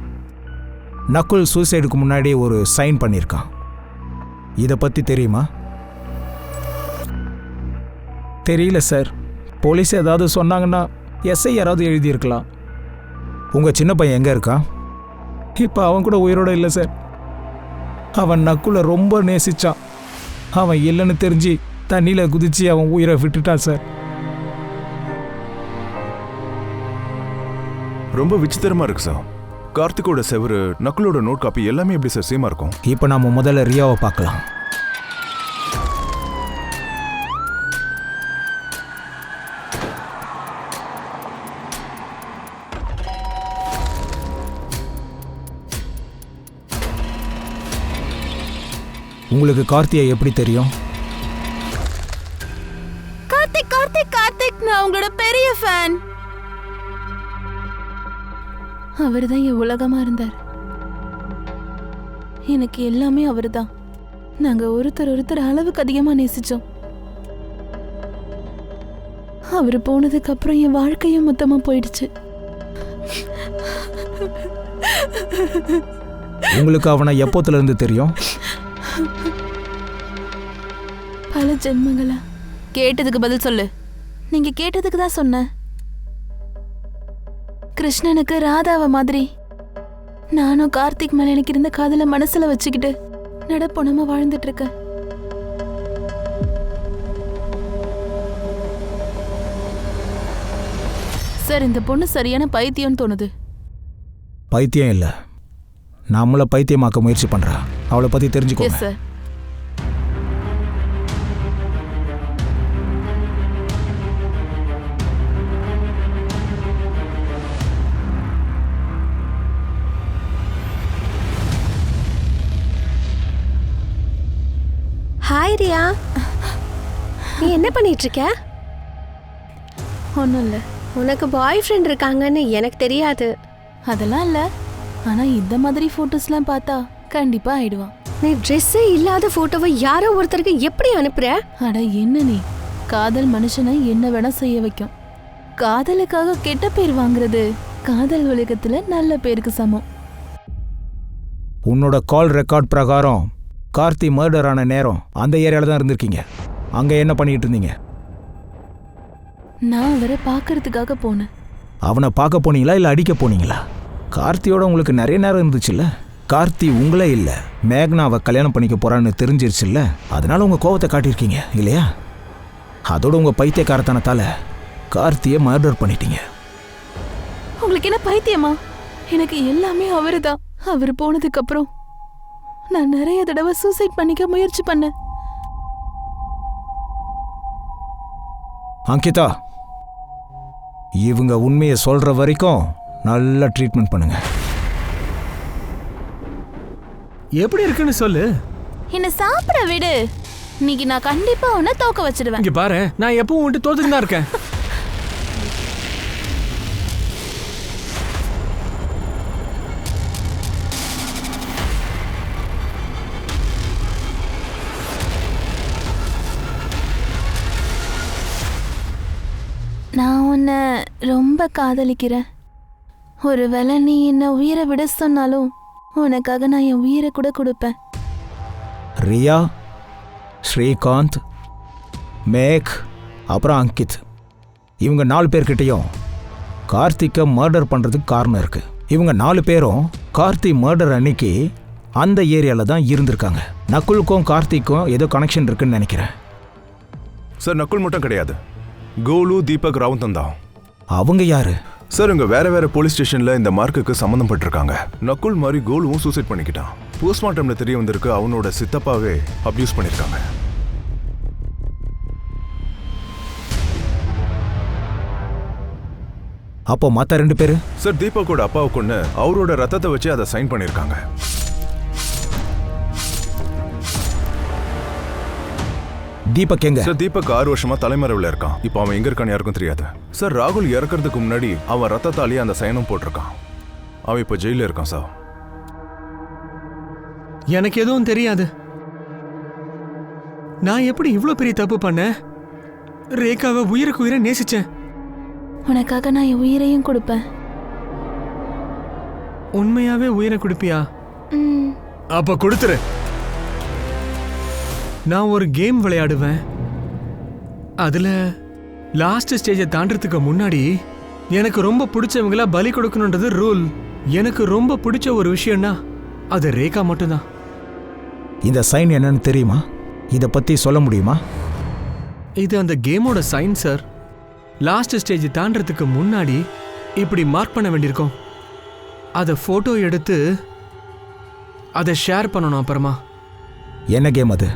நக்குல் சூசைடுக்கு முன்னாடி ஒரு சைன் பண்ணியிருக்கான். இதை பத்தி தெரியுமா? தெரியல சார். போலீஸ் ஏதாவது சொன்னாங்கன்னா எஸ்ஐ யாராவது எழுதியிருக்கலாம். உங்க சின்ன பையன் எங்க இருக்கான்? இப்போ அவன் கூட உயிரோட இல்லை சார். அவன் நக்குலை ரொம்ப நேசிச்சான். அவன் இல்லைன்னு தெரிஞ்சு தண்ணியில் குதிச்சு அவன் உயிரை விட்டுட்டான் சார். ரொம்ப விசித்திரமா இருக்கு சார். கார்த்திகோட செவரு, நக்குலோட நோட் காப்பி எல்லாமே எப்படி சார் சேமா இருக்கும்? இப்போ நாம முதல்ல ரியாவை பார்க்கலாம். உங்களுக்கு கார்த்தியை எப்படி தெரியும்? கார்த்திக் கார்த்திக் கார்த்திக், நான் உங்களோட பெரிய ஃபேன். அவர்தான் என் உலகமா இருந்தார். எனக்கு எல்லாமே அவர்தான். நாங்க ஒருத்தர் அளவுக்கு அதிகமா நேசிச்சோம். அவர் போனதுக்கு அப்புறம் என் வாழ்க்கையும் மொத்தமா போயிடுச்சு. உங்களுக்கு அவனை எப்போத்துல இருந்து தெரியும்? பல ஜென்மங்களா. கேட்டதுக்கு பதில் சொல்லு. நீங்க கேட்டதுக்கு தான் சொன்னேன். கிருஷ்ணனுக்கு ராதாவை மாதிரி நானும் கார்த்திக் மேல எனக்கு இருந்த காதல மனசுல வச்சுக்கிட்டு நடப்பொணமா வாழ்ந்துட்டு இருக்கேன். சார், இந்த பொண்ணு சரியான பைத்தியம்னு தோணுது. பைத்தியம் இல்ல, நம்மள பைத்தியமாக்க முயற்சி பண்றா. அவளை பத்தி தெரிஞ்சுக்கோங்க. Yes sir. ஹாய் ரியா, நீ என்ன பண்ணிட்டு இருக்க? ஒன்றும் இல்லை. உனக்கு பாய் ஃப்ரெண்ட் இருக்காங்கன்னு எனக்கு தெரியாது. அதெல்லாம் இல்லை. ஆனால் இந்த மாதிரி ஃபோட்டோஸ்லாம் பார்த்தா கண்டிப்பாக ஆயிடுவான். நீ ட்ரெஸ்ஸே இல்லாத ஃபோட்டோவை யாரோ ஒருத்தருக்கு எப்படி அனுப்புற? அட என்ன நீ, காதல் மனுஷனை என்ன வேணா செய்ய வைக்கும். காதலுக்காக கெட்ட பேர் வாங்குறது காதல் உலகத்தில் நல்ல பேருக்கு சமம். உன்னோட கால் ரெக்கார்ட் பிரகாரம் கார்த்தி மர்டர் ஆன நேரம் அந்த ஏரியால தான் இருந்திருக்கீங்க. அங்க என்ன பண்ணிட்டு இருந்தீங்க? நான் அவரை பார்க்கறதுக்காக போனேன். அவனை பார்க்க போனீங்களா இல்லை அடிக்க போனீங்களா? கார்த்தியோட உங்களுக்கு நிறைய நேரம் இருந்துச்சுல்ல. கார்த்தி உங்களே இல்லை, மேக்னாவை கல்யாணம் பண்ணிக்க போறான்னு தெரிஞ்சிருச்சுல்ல. அதனால உங்க கோவத்தை காட்டியிருக்கீங்க இல்லையா? அதோட உங்க பைத்தியக்காரத்தனத்தால கார்த்தியை மர்டர் பண்ணிட்டீங்க. உங்களுக்கு என்ன பைத்தியமா? எனக்கு எல்லாமே அவரு தான். அவர் போனதுக்கு அப்புறம் நான் நிறைய தடவை சூசைட் பண்ணிக்க முயற்சி பண்ணேன். அங்கிதா, இவங்க உண்மையை சொல்ற வரைக்கும் நல்லா ட்ரீட்மெண்ட் பண்ணுங்க. எப்படி இருக்குன்னு சொல்லு. என்ன சாப்பிட விடு. இன்னைக்கு நான் கண்டிப்பா உன்னை தோக்க வச்சிடுவேன். இங்க பாரு, நான் எப்பவும் உன்ட்டு தோத்துட்டு தான் இருக்கேன். நான் உன்னை ரொம்ப காதலிக்கிறேன். ஒருவேளை நீ என்ன உயிரை விட சொன்னாலும் உனக்காக நான் என் உயிரை கூட கொடுப்பேன். ரியா, ஸ்ரீகாந்த், மேக், அப்புறம் அங்கித், இவங்க 4 பேர்கிட்டையும் கார்த்திக்கை மர்டர் பண்ணுறதுக்கு காரணம் இருக்குது. இவங்க 4 பேரும் கார்த்தி மர்டர் அன்னைக்கு அந்த ஏரியாவில் தான் இருந்திருக்காங்க. நக்குலுக்கும் கார்த்திக்கும் ஏதோ கனெக்ஷன் இருக்குன்னு நினைக்கிறேன். சார், நக்குல் மட்டும் கிடையாது, கோலு, தீபக், ராவுத்தன் தான். அவங்க யாரு? சார், இங்க வேற வேற போலீஸ் ஸ்டேஷன்ல இந்த மார்க்குக்கு சம்மந்தம் பட்டிருக்காங்க. நக்குல் மாதிரி கோலுவும் சூசைட் பண்ணிக்கிட்டான். போஸ்ட்மார்ட்டம்ல தெரிய வந்திருக்கு அவனோட சித்தப்பாவே அப்யூஸ் பண்ணிருக்காங்க. அப்போ மற்ற 2 பேரு? சார், தீபக்கோட அப்பாவை கொண்டு அவரோட ரத்தத்தை வச்சு அதை சைன் பண்ணிருக்காங்க. தீபக் எங்க? சார், தீபக் 6 வருஷமா தலைமறைவில் இருக்கான். இப்போ அவன் எங்க இருக்கான்னு யாருக்கும் தெரியாது. சார், ராகுல் இறக்கிறதுக்கு முன்னாடி அவன் ரத்தத்தாலேயே அந்த சயனம் போட்டிருக்கான். அவன் இப்போ ஜெயில இருக்கான் சார். எனக்கு எதுவும் தெரியாது. நான் எப்படி இவ்வளோ பெரிய தப்பு பண்ணேன்? ரேகாவை உயிருக்கு உயிரை நேசிச்சேன். உனக்காக நான் என் உயிரையும் கொடுப்பேன். உண்மையாவே உயிரை கொடுப்பியா? ம். அப்ப கொடுத்துரு. நான் ஒரு கேம் விளையாடுவேன். அதுல லாஸ்ட் ஸ்டேஜை தாண்டறதுக்கு முன்னாடி எனக்கு ரொம்ப பிடிச்சவங்கள பலி கொடுக்கணுன்றது ரூல். எனக்கு ரொம்ப பிடிச்ச ஒரு விஷயம்னா அது ரேகா மட்டும்தான். இந்த சைன் என்னன்னு தெரியுமா? இதை பத்தி சொல்ல முடியுமா? இது அந்த கேமோட சைன் சார். லாஸ்ட் ஸ்டேஜ் தாண்டறதுக்கு முன்னாடி இப்படி மார்க் பண்ண வேண்டியிருக்கும். அதை ஃபோட்டோ எடுத்து அதை ஷேர் பண்ணணும். அப்புறமா என்ன கேம் அது?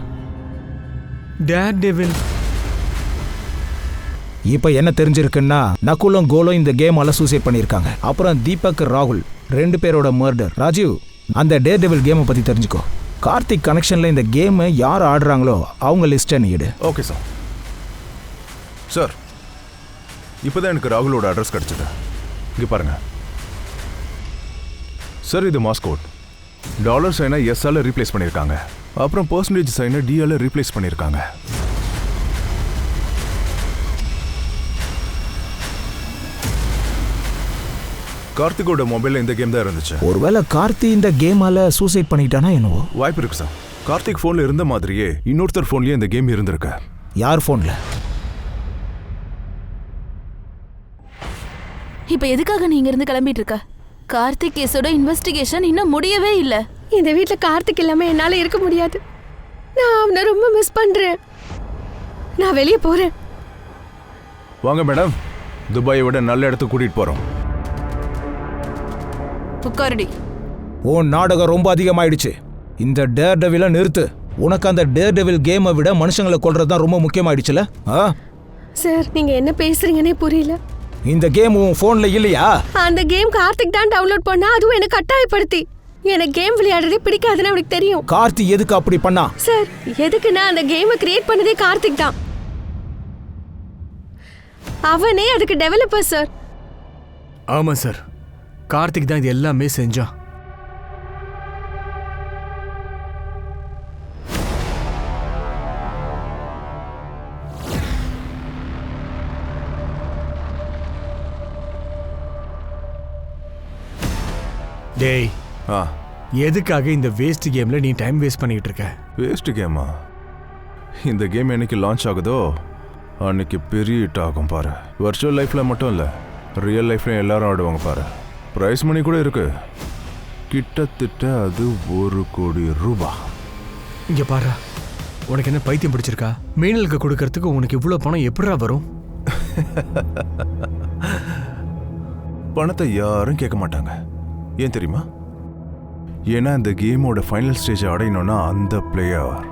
டேர்டெவில். இப்போ என்ன தெரிஞ்சிருக்குன்னா நக்குலும் கோலும் இந்த கேமால சூசைட் பண்ணியிருக்காங்க. அப்புறம் தீபக், ராகுல் 2 பேரோட மர்டர். ராஜீவ், அந்த டேர்டெவில் கேமை பத்தி தெரிஞ்சுக்கோ. கார்த்திக் கனெக்ஷன்ல இந்த கேம் யார் ஆடுறாங்களோ அவங்க லிஸ்ட்டை நீ எடு. Okay sir. சார், இப்போதான் எனக்கு ராகுலோட அட்ரஸ் கிடைச்சது. இங்கே பாருங்க சார், இது மாஸ்கோட். டாலர் சைனை எஸ்ஆல ரீப்ளேஸ் பண்ணியிருக்காங்க. அப்புறம் பர்சன்டேஜ் சைனை டிஆல ரீப்ளேஸ் பண்ணியிருக்காங்க. கார்த்திகோட மொபைல்ல இந்த கேம் தான் இருந்துச்சு. ஒருவேளை கார்த்தி இந்த கேமால சூசைட் பண்ணிட்டானா என்னவோ? வாய்ப்பு இருக்கு சார். கார்த்திக் போன்ல இருந்த மாதிரியே இன்னொருத்தர் போன்லயே இந்த கேம் இருந்திருக்கு. யார் போன்ல? இப்ப எதுக்காக நீங்க இருந்து கிளம்பிட்டு இருக்க? கார்த்திக் கேஸோட இன்வெஸ்டிகேஷன் இன்னும் முடியவே இல்ல. இந்த வீட்டில் கார்த்திக் இல்லாம என்னால இருக்க முடியாது. நான் அவனை ரொம்ப மிஸ் பண்றேன். நான் வெளியே போறேன். வாங்க மேடம், துபாயை விட நல்ல இடத்துக்கு கூட்டிட்டு போறோம். உட்காருடி. ஓ நாடகம் ரொம்ப அதிகமாயிடுச்சு. இந்த டேர் டெவிலை நிறுத்து. உனக்கு அந்த டேர் டெவில் கேமை விட மனுஷங்களை கொல்றது தான் ரொம்ப முக்கியமாயிடுச்சுல? சார், நீங்க என்ன பேசுறீங்கன்னே புரியல. இந்த கேம் உன் போன்ல இல்லையா? அந்த கேம் கார்த்திக் தான் டவுன்லோட் பண்ணா, அதுவும் எனக்கு கட்டாயப்படுத்தி. எனக்கு கேம் விளையாடுறதே பிடிக்காதுன்னு அவனுக்கு தெரியும். கார்த்தி எதுக்கு அப்படி பண்ணா? சார், எதுக்குன்னா அந்த கேமை கிரியேட் பண்ணதே கார்த்திக் தான். அவனே அதுக்கு டெவலப்பர் சார். ஆமா சார், கார்த்திக் தான் இது எல்லாமே செஞ்சான். டேய், எதுக்காக இந்த வேஸ்ட் கேம்ல நீ டைம் வேஸ்ட் பண்ணிட்டு இருக்க? வேஸ்ட் கேமா? இந்த கேம் என்னைக்கு லான்ச் ஆகுதோ அன்னைக்கு பெரிய ஹிட் ஆகும் பாரு. வர்ச்சுவல் லைஃப்ல மட்டும் இல்ல, ரியல் லைஃப்ல எல்லாரும் ஆடுவாங்க பாரு. பிரைஸ் மணி கூட இருக்கு. கிட்டத்தட்ட அது 1 கோடி ரூபாய். இங்க பாரு, உனக்கு என்ன பைத்தியம் பிடிச்சிருக்கா? மீனலுக்கு கொடுக்கறதுக்கு உனக்கு இவ்வளவு பணம் எப்படிடா வரும்? பணத்தை யாரும் கேட்க மாட்டாங்க. ஏன் தெரியுமா? ஏன்னா இந்த கேமோட ஃபைனல் ஸ்டேஜை அடையணும்னா அந்த பிளேயர்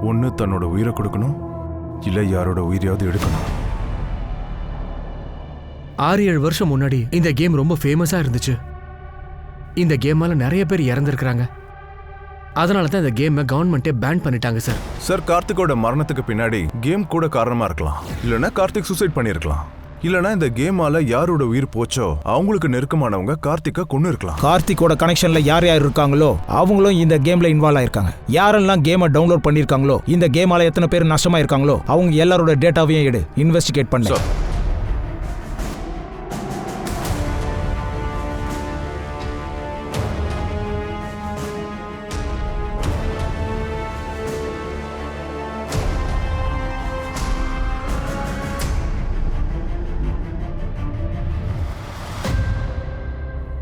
ஒன்று தன்னோட உயிரை கொடுக்கணும், இல்லை யாரோட உயிரையாவது எடுக்கணும். 6-7 வருஷம் முன்னாடி இந்த கேம் ரொம்ப ஃபேமஸா இருந்துச்சு. இந்த கேமால நிறைய பேர் இறந்துருக்காங்க. அதனால தான் இந்த கேமை கவர்மெண்ட்டே பேன் பண்ணிட்டாங்க சார். சார், கார்த்திகோட மரணத்துக்கு பின்னாடி கேம் கூட காரணமா இருக்கலாம். இல்லைன்னா கார்த்திக் சூசைட் பண்ணியிருக்கலாம். இல்லைன்னா இந்த கேமால யாரோட உயிர் போச்சோ அவங்களுக்கு நெருக்கமானவங்க கார்த்திகை கொண்டு இருக்கலாம். கார்த்திகோட கனெக்ஷன்ல யார் யார் இருக்காங்களோ அவங்களும் இந்த கேம்ல இன்வால்வ் ஆயிருக்காங்க. யாரெல்லாம் கேமை டவுன்லோட் பண்ணிருக்காங்களோ, இந்த கேமால எத்தனை பேர் நஷ்டமா இருக்காங்களோ அவங்க எல்லாரோட டேட்டாவையும் எடு, இன்வெஸ்டிகேட் பண்ணு.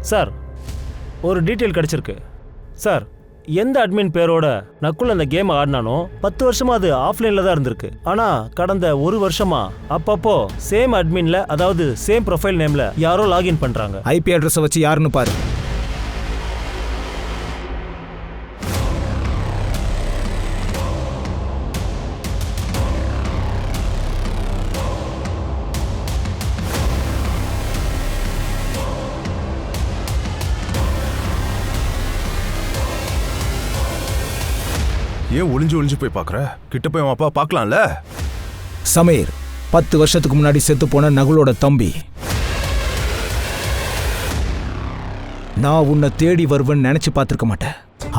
சார், ஒரு டீட்டெயில் கிடச்சிருக்கு சார். எந்த அட்மின் பேரோட நக்குள் அந்த கேம் ஆடினானோ 10 வருஷமா அது ஆஃப்லைனில் தான் இருந்திருக்கு. ஆனால் கடந்த 1 வருஷமா அப்பப்போ சேம் அட்மின்ல, அதாவது சேம் ப்ரொஃபைல் நேம்ல யாரோ லாகின் பண்ணுறாங்க. ஐபி அட்ரஸை வச்சு யாருன்னு பாரு. ஏன் ஒளிஞ்சு ஒளிஞ்சு போய் பார்க்குற? கிட்ட போய் அப்பா பார்க்கலாம்ல. சமீர் 10 வருஷத்துக்கு முன்னாடி செத்து போன நகுலோட தம்பி. நான் உன்னை தேடி வருவேன்னு நினைச்சு பார்த்திருக்க மாட்டேன்.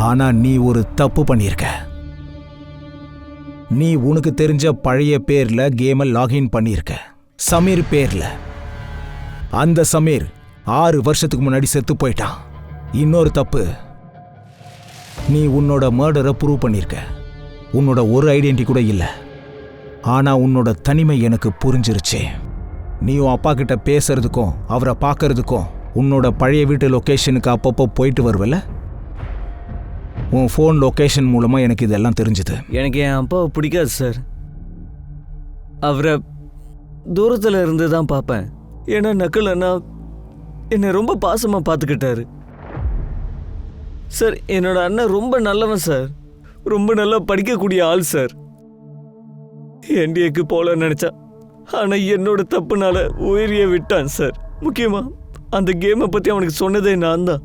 ஆனா நீ ஒரு தப்பு பண்ணியிருக்க. நீ உனக்கு தெரிஞ்ச பழைய பேர்ல கேமை லாகின் பண்ணியிருக்க, சமீர் பேர்ல. அந்த சமீர் 6 வருஷத்துக்கு முன்னாடி செத்து போயிட்டான். இன்னொரு தப்பு, நீ உன்னோட மர்டரை ப்ரூவ் பண்ணியிருக்க. உன்னோட ஒரு ஐடென்டி கூட இல்லை. ஆனா உன்னோட தனிமை எனக்கு புரிஞ்சிருச்சு. நீ உன் அப்பா கிட்ட பேசுறதுக்கும் அவரை பார்க்கறதுக்கும் உன்னோட பழைய வீட்டு லொக்கேஷனுக்கு அப்பப்போ போயிட்டு வருவல. உன் ஃபோன் லொக்கேஷன் மூலமா எனக்கு இதெல்லாம் தெரிஞ்சுது. எனக்கு என் அப்பாவை பிடிக்காது சார். அவரை தூரத்தில் இருந்து தான் பார்ப்பேன். ஏன்னா நக்கல் அண்ணா என்னை ரொம்ப பாசமாக பார்த்துக்கிட்டாரு சார். என்னோட அண்ணன் ரொம்ப நல்லவன் சார். ரொம்ப நல்லா படிக்கக்கூடிய ஆள் சார். என்டிஏக்கு போல நினைச்சா, ஆனால் என்னோட தப்புனால உயிரிய விட்டான் சார். முக்கியமா அந்த கேமை பற்றி அவனுக்கு சொன்னதே நான் தான்.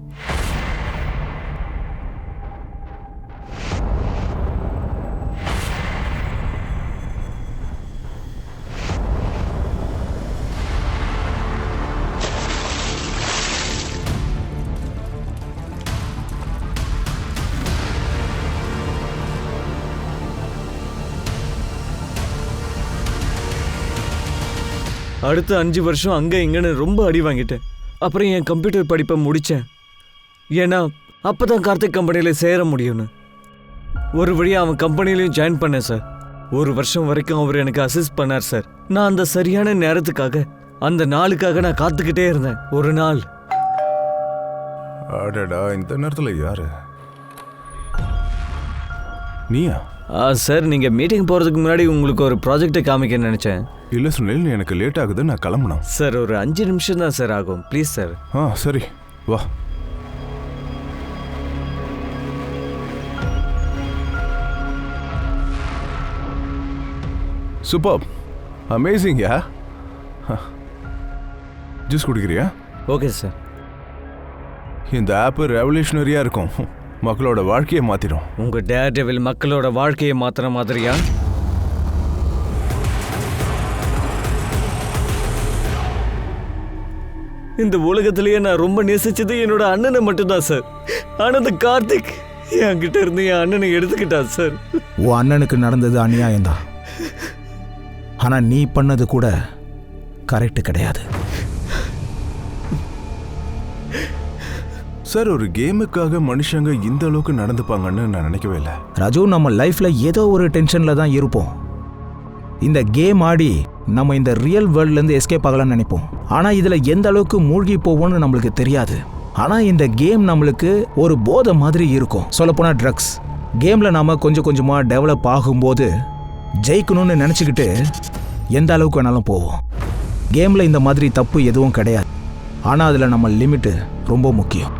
அடுத்த 5 வருஷம் அங்கே இங்கன்னு ரொம்ப அடி வாங்கிட்டேன். அப்புறம் என் கம்ப்யூட்டர் படிப்பை முடித்தேன். ஏன்னா அப்போ தான் கார்த்திக் கம்பெனியில் சேர முடியும்னு. ஒரு வழியாக அவன் கம்பெனிலையும் ஜாயின் பண்ணேன் சார். 1 வருஷம் வரைக்கும் அவர் எனக்கு அசிஸ்ட் பண்ணார் சார். நான் அந்த சரியான நேரத்துக்காக, அந்த நாளுக்காக நான் காத்துக்கிட்டே இருந்தேன். ஒரு நாள் அடடா, இந்த நேரத்தில் யாரு? நீயா? சார், நீங்கள் மீட்டிங் போகிறதுக்கு முன்னாடி உங்களுக்கு ஒரு ப்ராஜெக்டை காமிக்க நினச்சேன். இல்லை சுனில், எனக்கு லேட் ஆகுது, நான் கிளம்பணும். சார், ஒரு 5 நிமிஷம் தான் சார் ஆகும். Please sir. சரி, வா. சூப்பர், அமேசிங்யா. ஜூஸ் குடிக்கிறியா? Okay sir. இந்த ஆப் ரெவல்யூஷனரியா இருக்கும், மக்களோட வாழ்க்கையை மாத்திரும். உங்க டேர்டெவில் மக்களோட வாழ்க்கையை மாத்திர மாதிரியா? இந்த உலகத்திலேயே நான் ரொம்ப நேசிச்சது என்னோட அண்ணனை மட்டும்தான் சார். ஆனா அந்த கார்த்திக் என்கிட்ட இருந்து என் அண்ணனை எடுத்துக்கிட்டான் சார். உன் அண்ணனுக்கு நடந்தது அநியாயம்தான், ஆனா நீ பண்ணது கூட கரெக்ட் கிடையாது. சார், ஒரு கேமுக்காக மனுஷங்க இந்த அளவுக்கு நடந்துப்பாங்கன்னு நான் நினைக்கவே இல்லை. ராஜு, நம்ம லைஃப்ல ஏதோ ஒரு டென்ஷன்ல தான் இருப்போம். இந்த கேம் ஆடி நம்ம இந்த ரியல் வேர்ல்ட்ல இருந்து எஸ்கேப் ஆகலாம்னு நினைப்போம். ஆனா இதுல எந்த அளவுக்கு மூழ்கி போவோம்னு நம்மளுக்கு தெரியாது. ஆனா இந்த கேம் நம்மளுக்கு ஒரு போதை மாதிரி இருக்கும். சொல்லப்போனா ட்ரக்ஸ். கேம்ல நாம கொஞ்சம் கொஞ்சமா டெவலப் ஆகும்போது ஜெயிக்கணும்னு நினைச்சுக்கிட்டு எந்த அளவுக்கு வேணாலும் போவோம். கேம்ல இந்த மாதிரி தப்பு எதுவும் கிடையாது, ஆனா அதுல நம்ம லிமிட் ரொம்ப முக்கியம்.